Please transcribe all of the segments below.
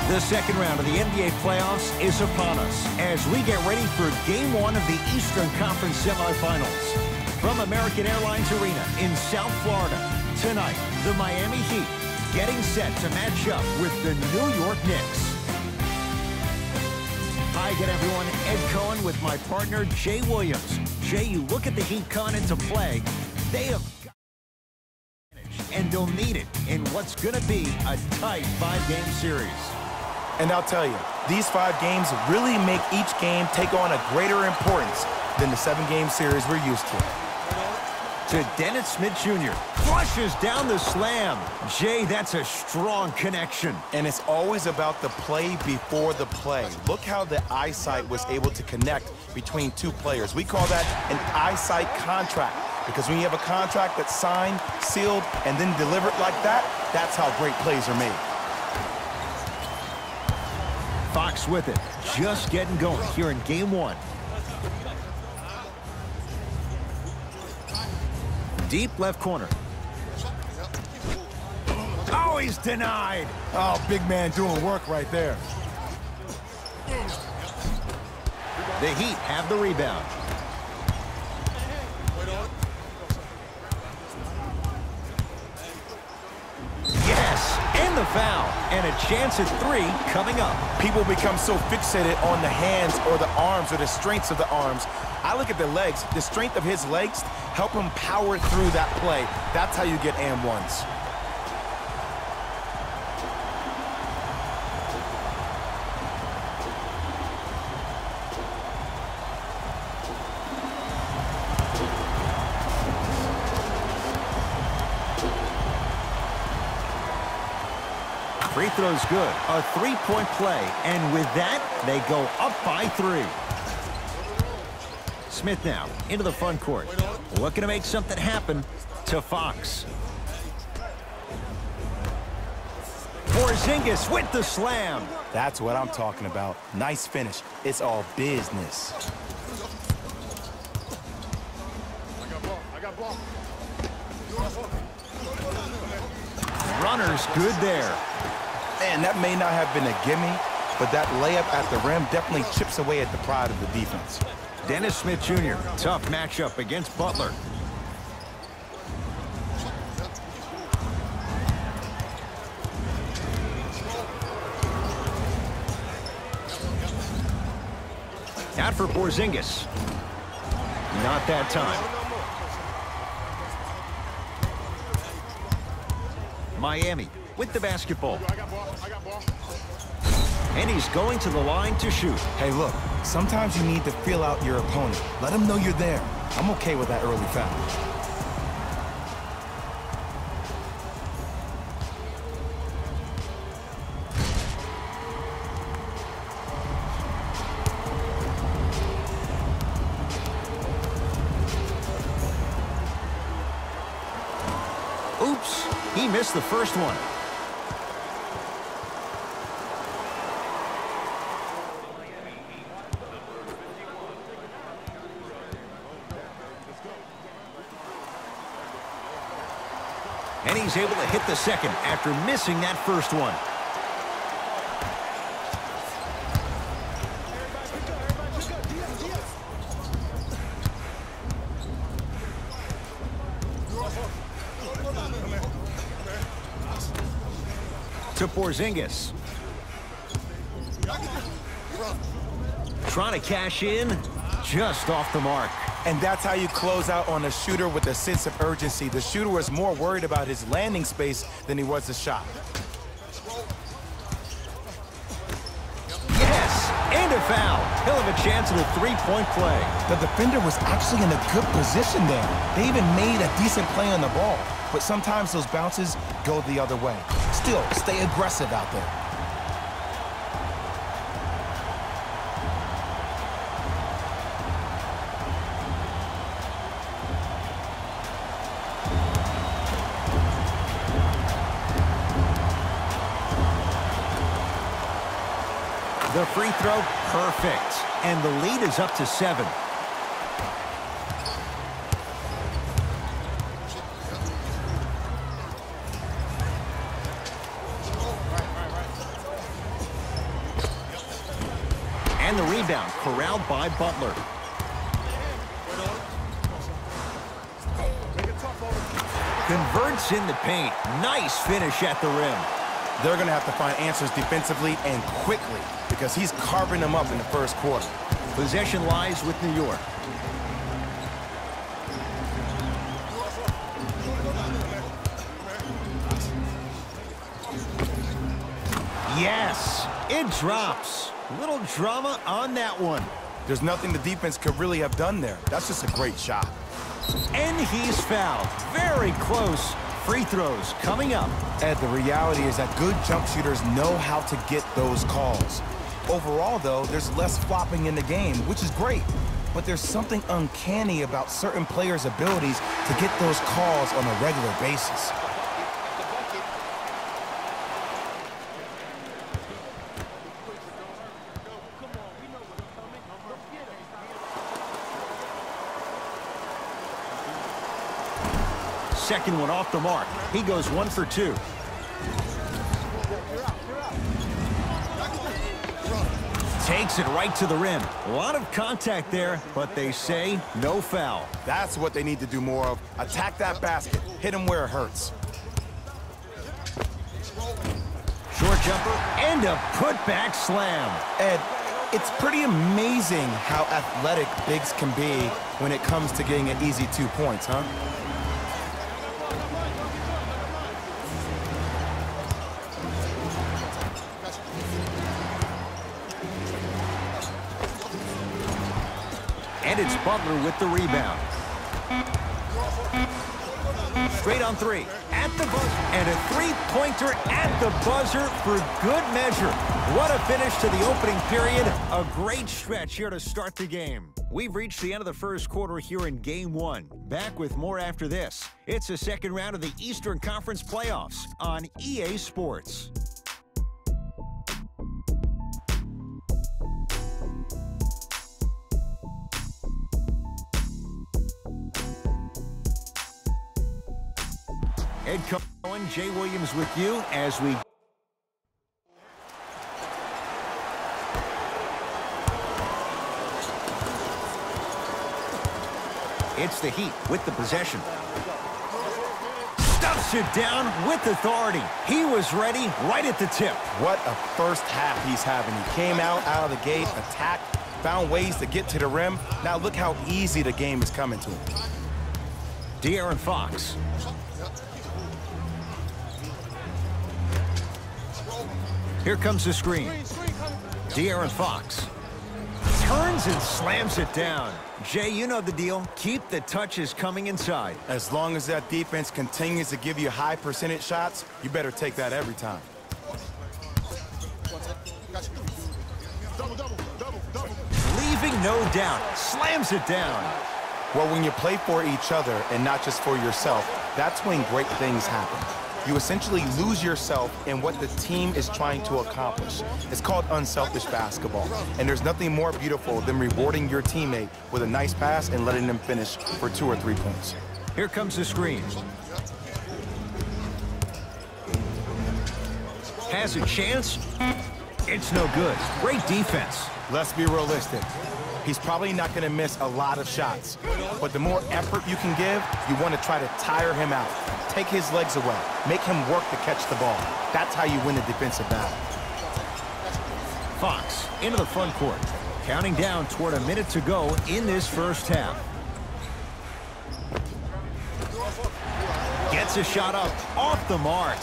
The second round of the NBA playoffs is upon us as we get ready for Game 1 of the Eastern Conference semifinals. From American Airlines Arena in South Florida, tonight, the Miami Heat getting set to match up with the New York Knicks. Hi again, everyone. Ed Cohen with my partner, Jay Williams. Jay, you look at the Heat coming into play. They have got and they'll need it in what's going to be a tight 5-game series. And I'll tell you, these 5 games really make each game take on a greater importance than the 7-game series we're used to. To Dennis Smith Jr. Flushes down the slam. Jay, that's a strong connection. And it's always about the play before the play. Look how the eyesight was able to connect between 2 players. We call that an eyesight contract. Because when you have a contract that's signed, sealed, and then delivered like that, that's how great plays are made. Fox with it, just getting going here in Game 1. Deep left corner. Oh, he's denied. Oh, big man doing work right there. The Heat have the rebound. Yes, and the foul. And a chance at 3 coming up. People become so fixated on the hands or the arms or the strengths of the arms. I look at the legs. The strength of his legs help him power through that play. That's how you get and ones. Free throw's good. A 3-point play. And with that, they go up by 3. Smith now into the front court. Looking to make something happen to Fox. Porzingis with the slam. That's what I'm talking about. Nice finish. It's all business. Runner's good there. Man, that may not have been a gimme, but that layup at the rim definitely chips away at the pride of the defense. Dennis Smith Jr., tough matchup against Butler. Out for Porzingis. Not that time. Miami with the basketball. And he's going to the line to shoot. Hey, look, sometimes you need to feel out your opponent. Let him know you're there. I'm okay with that early foul. Oops, he missed the first one. And he's able to hit the second after missing that first one. To Porzingis. Trying to cash in, just off the mark. And that's how you close out on a shooter with a sense of urgency. The shooter was more worried about his landing space than he was the shot. Yes, and a foul. He'll have a chance at a 3-point play. The defender was actually in a good position there. They even made a decent play on the ball. But sometimes those bounces go the other way. Still, stay aggressive out there. The free throw, perfect. And the lead is up to 7. And the rebound corralled by Butler. Converts in the paint. Nice finish at the rim. They're going to have to find answers defensively and quickly because he's carving them up in the first quarter. Possession lies with New York. Yes, it drops. Little drama on that one. There's nothing the defense could really have done there. That's just a great shot. And he's fouled. Very close. Free throws coming up. Ed, the reality is that good jump shooters know how to get those calls. Overall, though, there's less flopping in the game, which is great. But there's something uncanny about certain players' abilities to get those calls on a regular basis. Second one off the mark. He goes 1 for 2. Takes it right to the rim. A lot of contact there, but they say no foul. That's what they need to do more of. Attack that basket. Hit him where it hurts. Short jumper and a putback slam. Ed, it's pretty amazing how athletic bigs can be when it comes to getting an easy 2 points, huh? And it's Butler with the rebound. Straight on 3. At the buzzer. And a three-pointer at the buzzer for good measure. What a finish to the opening period. A great stretch here to start the game. We've reached the end of the first quarter here in Game 1. Back with more after this. It's the second round of the Eastern Conference Playoffs on EA Sports. Ed Cohen, Jay Williams with you as we... It's the Heat with the possession. Stuffs it down with authority. He was ready right at the tip. What a first half he's having. He came out of the gate, attacked, found ways to get to the rim. Now look how easy the game is coming to him. De'Aaron Fox. Here comes the screen. De'Aaron Fox turns and slams it down. Jay, you know the deal. Keep the touches coming inside. As long as that defense continues to give you high percentage shots, you better take that every time. Leaving no doubt. Slams it down. Well, when you play for each other and not just for yourself, that's when great things happen. You essentially lose yourself in what the team is trying to accomplish. It's called unselfish basketball. And there's nothing more beautiful than rewarding your teammate with a nice pass and letting them finish for 2 or 3 points. Here comes the screen. Has a chance. It's no good. Great defense. Let's be realistic. He's probably not going to miss a lot of shots. But the more effort you can give, you want to try to tire him out. Take his legs away. Make him work to catch the ball. That's how you win a defensive battle. Fox into the front court. Counting down toward a minute to go in this first half. Gets a shot up off the mark.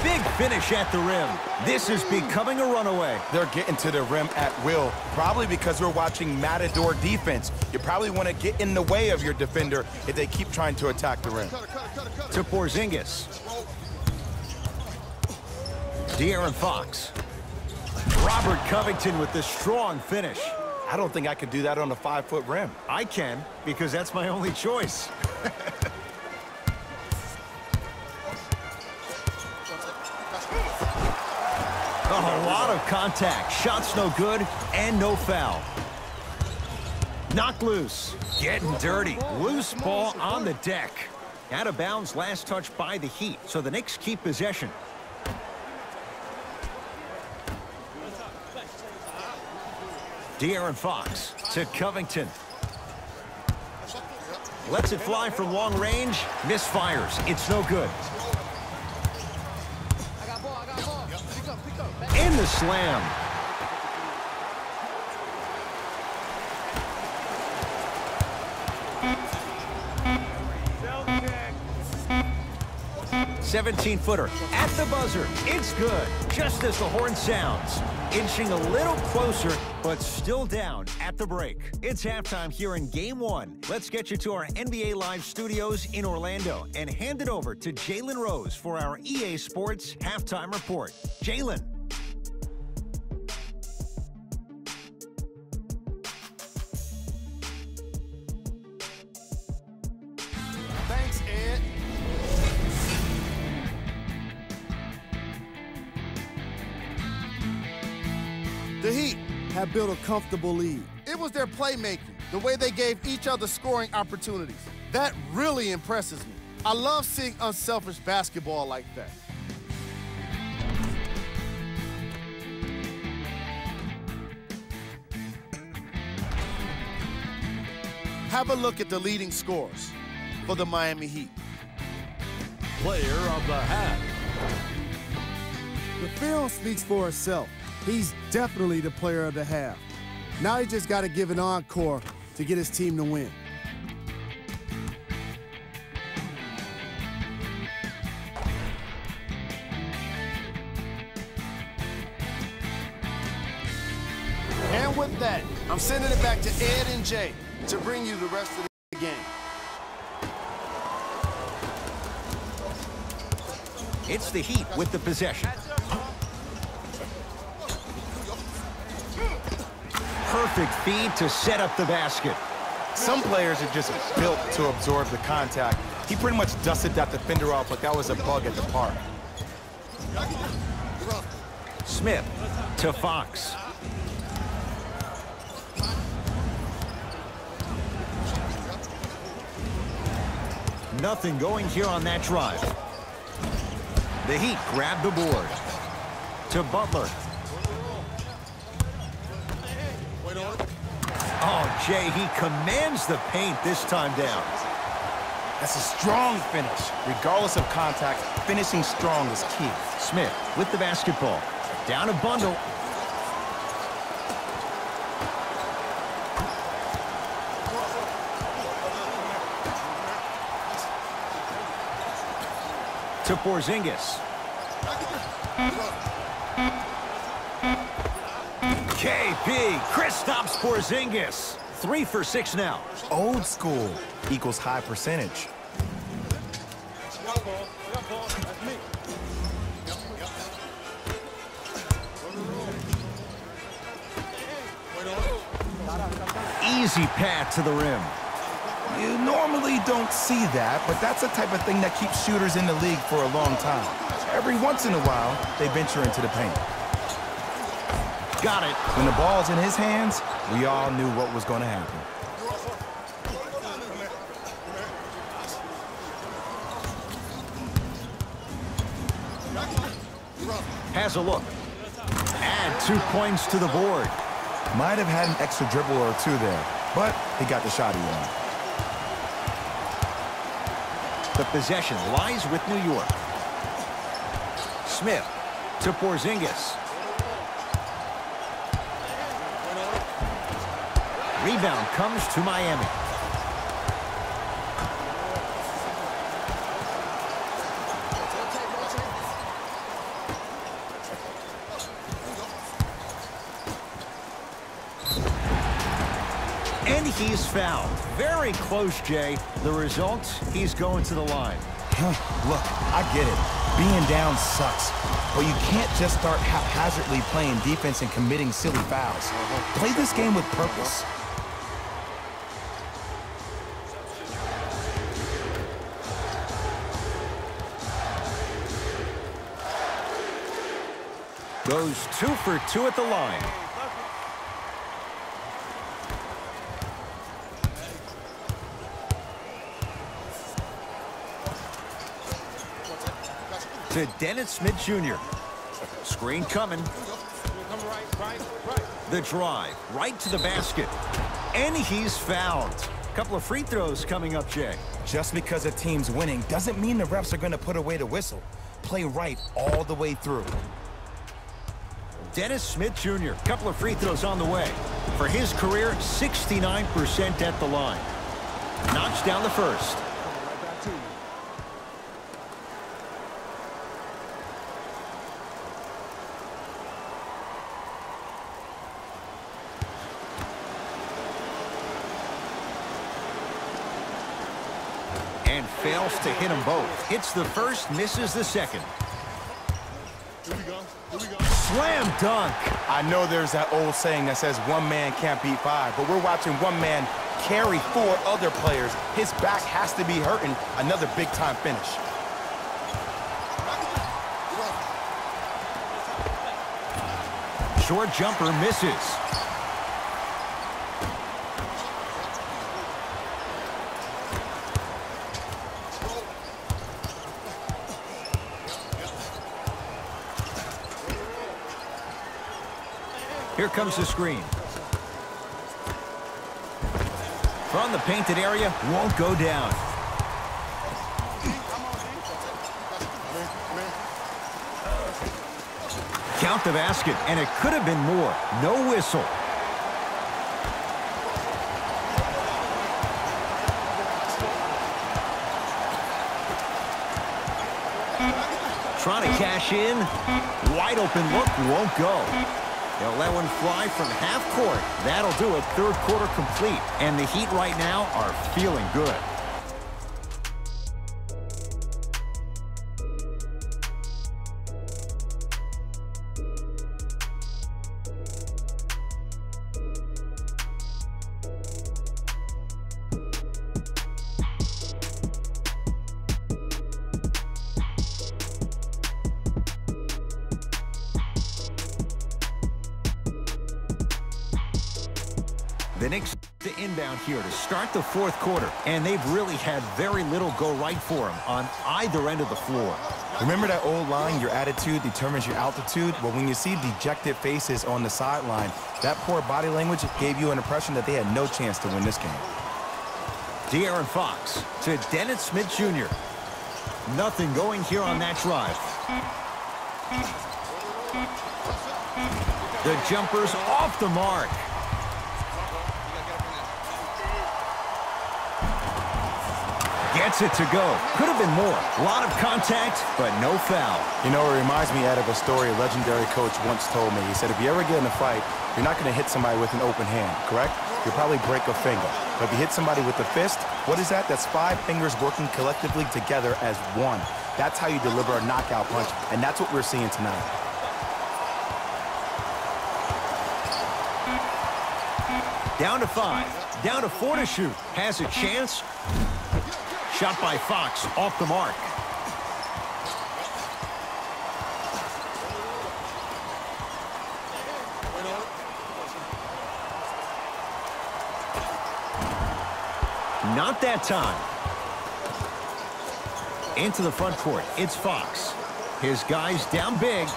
Big finish at the rim. This is becoming a runaway. They're getting to the rim at will, probably because we're watching Matador defense. You probably want to get in the way of your defender if they keep trying to attack the rim. To Porzingis. De'Aaron Fox. Robert Covington with the strong finish. I don't think I could do that on a 5-foot rim. I can, because that's my only choice. A lot of contact. Shots no good and no foul. Knocked loose. Getting dirty. Loose ball on the deck. Out of bounds, last touch by the Heat. So the Knicks keep possession. De'Aaron Fox to Covington. Lets it fly from long range. Misfires. It's no good. In the slam. "17-footer at the buzzer. It's good, just as the horn sounds. Inching a little closer, but still down at the break. It's halftime here in Game 1. Let's get you to our NBA Live studios in Orlando and hand it over to Jalen Rose for our EA Sports Halftime Report. Jalen. Thanks, Ed. The Heat have built a comfortable lead. It was their playmaking, the way they gave each other scoring opportunities. That really impresses me. I love seeing unselfish basketball like that. Have a look at the leading scorers for the Miami Heat. Player of the half. The film speaks for itself. He's definitely the player of the half. Now he just got to give an encore to get his team to win. And with that, I'm sending it back to Ed and Jay to bring you the rest of the game. It's the Heat with the possession. Perfect feed to set up the basket. Some players are just built to absorb the contact. He pretty much dusted that defender off like that was a bug at the park. Smith to Fox. Nothing going here on that drive. The Heat grab the board. To Butler. Oh, Jay, he commands the paint this time down. That's a strong finish. Regardless of contact, finishing strong is key. Smith with the basketball. Down a bundle. To Porzingis. KP, Kristaps Porzingis. 3 for 6 now. Old school equals high percentage. Easy path to the rim. You normally don't see that, but that's the type of thing that keeps shooters in the league for a long time. Every once in a while, they venture into the paint. Got it. When the ball's in his hands, we all knew what was going to happen. Has a look. Add 2 points to the board. Might have had an extra dribble or two there, but he got the shot he wanted. The possession lies with New York. Smith to Porzingis. Rebound comes to Miami. And he's fouled. Very close, Jay. The result, he's going to the line. Look, I get it. Being down sucks. But you can't just start haphazardly playing defense and committing silly fouls. Play this game with purpose. Goes 2 for 2 at the line. To Dennis Smith Jr. Screen coming. The drive right to the basket. And he's fouled. A couple of free throws coming up, Jay. Just because a team's winning doesn't mean the refs are going to put away the whistle. Play right all the way through. Dennis Smith Jr., a couple of free throws on the way. For his career, 69% at the line. Knocks down the first. And fails to hit them both. Hits the first, misses the second. Here we go. Slam dunk. I know there's that old saying that says one man can't beat five, but we're watching one man carry four other players. His back has to be hurting. Another big-time finish. Short jumper misses. Here comes the screen. From the painted area, won't go down. Count the basket, and it could have been more. No whistle. Trying to cash in. Wide open look, won't go. They'll let one fly from half court. That'll do it. Third quarter complete. And the Heat right now are feeling good. The Knicks to inbound here to start the fourth quarter, and they've really had very little go right for them on either end of the floor. Remember that old line, your attitude determines your altitude? Well, when you see dejected faces on the sideline, that poor body language gave you an impression that they had no chance to win this game. De'Aaron Fox to Dennis Smith Jr. Nothing going here on that drive. The jumper's off the mark. Gets it to go. Could have been more. A lot of contact, but no foul. You know, it reminds me out of a story a legendary coach once told me. He said, if you ever get in a fight, you're not going to hit somebody with an open hand, correct? You'll probably break a finger. But if you hit somebody with a fist, what is that? That's 5 fingers working collectively together as one. That's how you deliver a knockout punch, and that's what we're seeing tonight. Down to 5. Down to 4 to shoot. Has a chance. Shot by Fox, off the mark. Not that time. Into the front court, it's Fox. His guys down big,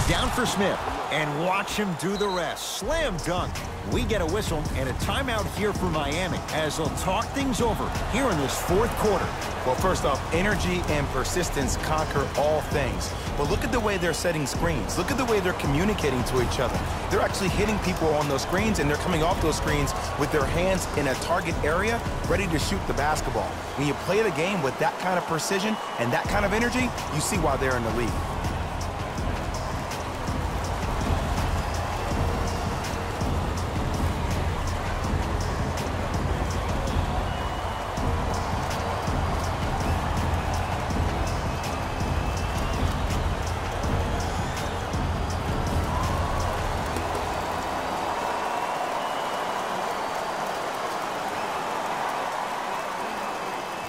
down for Smith, and watch him do the rest. Slam dunk. We get a whistle and a timeout here for Miami as they'll talk things over here in this fourth quarter. Well, first off, energy and persistence conquer all things. But look at the way they're setting screens. Look at the way they're communicating to each other. They're actually hitting people on those screens, and they're coming off those screens with their hands in a target area, ready to shoot the basketball. When you play the game with that kind of precision and that kind of energy, you see why they're in the league.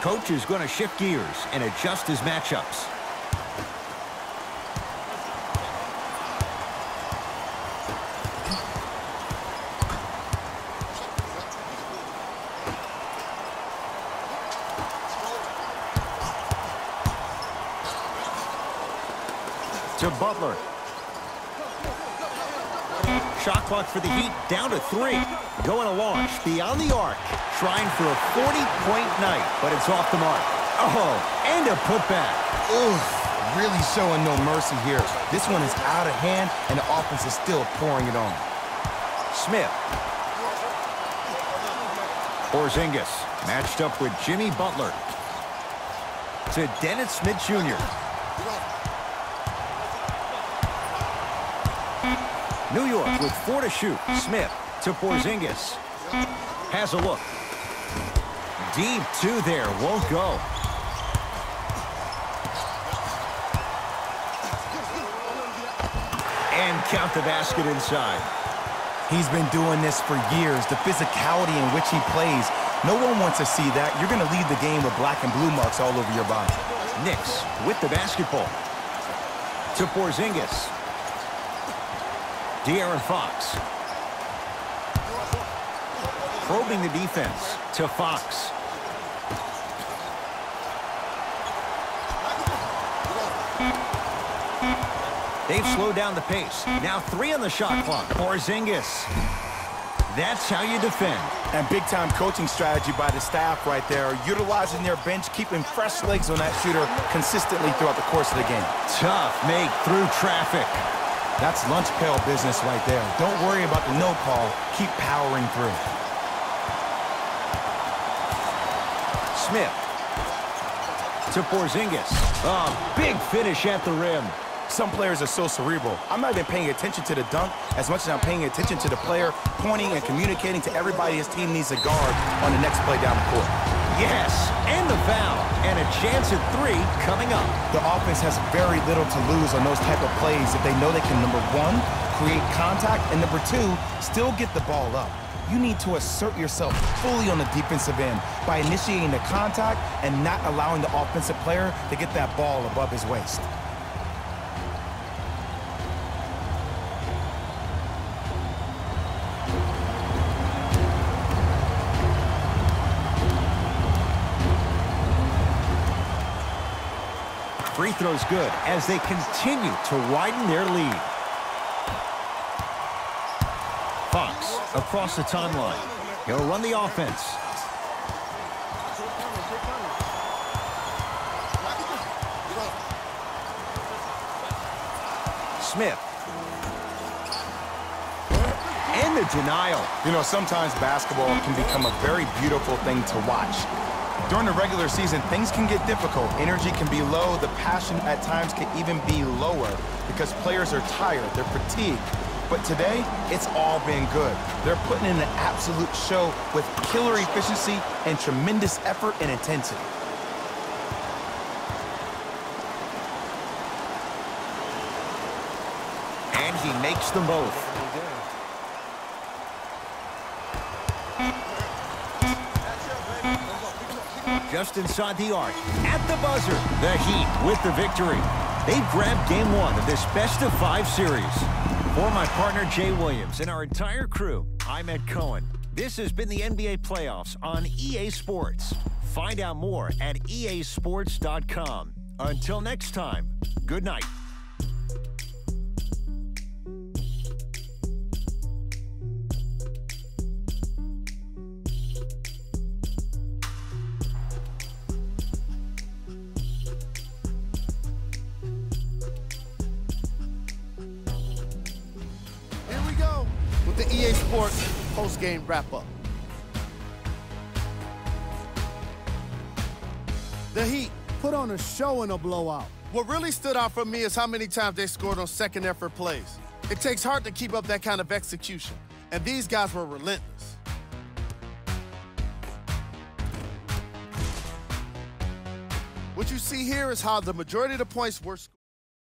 Coach is going to shift gears and adjust his matchups. To Butler. Shot clock for the Heat down to 3. Going to launch beyond the arc. Trying for a 40-point night, but it's off the mark. Oh, and a putback. Oof. Really showing no mercy here. This one is out of hand, and the offense is still pouring it on. Smith. Porzingis matched up with Jimmy Butler. To Dennis Smith Jr. New York with 4 to shoot. Smith to Porzingis. Has a look. Deep 2 there. Won't go. And count the basket inside. He's been doing this for years. The physicality in which he plays, no one wants to see that. You're going to lead the game with black and blue marks all over your body. Knicks with the basketball. To Porzingis. De'Aaron Fox. Probing the defense to Fox. They've slowed down the pace. Now 3 on the shot clock. Porzingis. That's how you defend. And big-time coaching strategy by the staff right there, utilizing their bench, keeping fresh legs on that shooter consistently throughout the course of the game. Tough make through traffic. That's lunch pail business right there. Don't worry about the no call. Keep powering through. Smith. To Porzingis. Oh, big finish at the rim. Some players are so cerebral. I'm not even paying attention to the dunk as much as I'm paying attention to the player pointing and communicating to everybody his team needs to guard on the next play down the court. Yes, and the foul. And a chance at 3 coming up. The offense has very little to lose on those type of plays if they know they can, number 1, create contact, and number 2, still get the ball up. You need to assert yourself fully on the defensive end by initiating the contact and not allowing the offensive player to get that ball above his waist. Free throw's good as they continue to widen their lead. Fox across the timeline. He'll run the offense. Smith. And the denial. You know, sometimes basketball can become a very beautiful thing to watch. During the regular season, things can get difficult. Energy can be low. The passion at times can even be lower because players are tired. They're fatigued. But today, it's all been good. They're putting in an absolute show with killer efficiency and tremendous effort and intensity. And he makes them both. Just inside the arc, at the buzzer, the Heat with the victory. They've grabbed Game 1 of this best-of-5 series. For my partner, Jay Williams, and our entire crew, I'm Ed Cohen. This has been the NBA Playoffs on EA Sports. Find out more at easports.com. Until next time, good night. With the EA Sports post-game wrap-up. The Heat put on a show in a blowout. What really stood out for me is how many times they scored on second-effort plays. It takes heart to keep up that kind of execution, and these guys were relentless. What you see here is how the majority of the points were scored.